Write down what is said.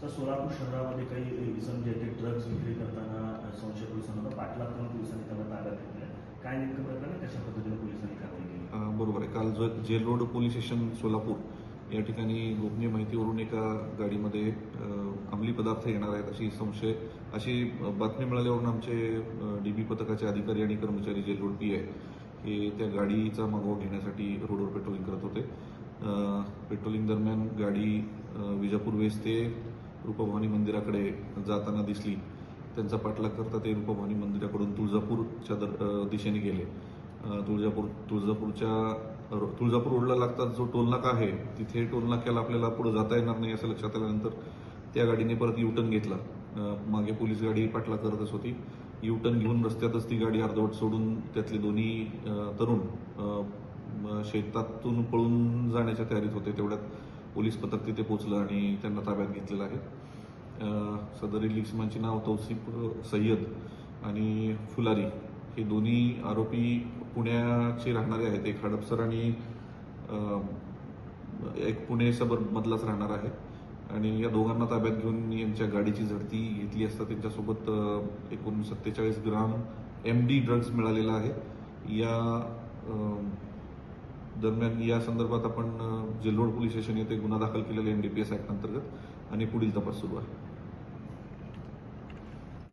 तर सोलापूर शहरामध्ये काही इसम जे ते ड्रग्ज विक्री करताना संशय पोलिसांना पाठलाग करून पोलिसांनी त्यांना ताब्यात घेतलं. काय नेमकं प्रकरण कशा पद्धतीने पोलिसांनी कारवाई केली? बरोबर आहे. काल jail road police station Solapur या ठिकाणी गोपनीय माहितीवरून एका गाडीमध्ये अंमली पदार्थ येणार आहेत अशी बातमी मिळाल्यावरून आमचे डीबी पथकाचे अधिकारी आणि कर्मचारी जेल रोड PI हे त्या गाडीचा मागोवा घेण्यासाठी रोडवर पेट्रोलिंग करत होते. पेट्रोलिंग दरम्यान गाडी विजापूर वेस्ट ते रूपभवानी मंदिराकडे जाताना दिसली. त्यांचा पाठलाग करता ते रूपभवानी मंदिराकडून तुळजापूरच्या दिशेने गेले. तुळजापूर रोडला लागतात जो टोलनाका आहे तिथे टोलनाक्याला आपल्याला पुढे जाता येणार नाही असं लक्षात आल्यानंतर त्या गाडीने परत युटर्न घेतला. मागे पोलीस गाडी पाठलाग करतच होती. युटर्न घेऊन रस्त्यातच ती गाडी अर्धवट सोडून त्यातले दोन्ही तरुण शेतातून पळून जाण्याच्या तयारीत होते. तेवढ्यात पोलीस पथक तिथे पोहोचलं आणि त्यांना ताब्यात घेतलेलं आहे. सदरील इसमांची नाव तौसिफ सय्यद आणि फुलारी हे दोन्ही आरोपी पुण्याचे राहणारे आहेत. एक हडपसर आणि एक पुणे सबर्ब मधलाच राहणार आहे. आणि या दोघांना ताब्यात घेऊन यांच्या गाडीची झडती घेतली असता त्यांच्यासोबत एकूण 47 ग्राम MD ड्रग्ज मिळालेला आहे. या दरम्यान या संदर्भात आपण जेल रोड पोलीस स्टेशन येथे गुन्हा दाखल केलेला NDPS ऍक्ट अंतर्गत आणि पुढील तपास सुरू आहे.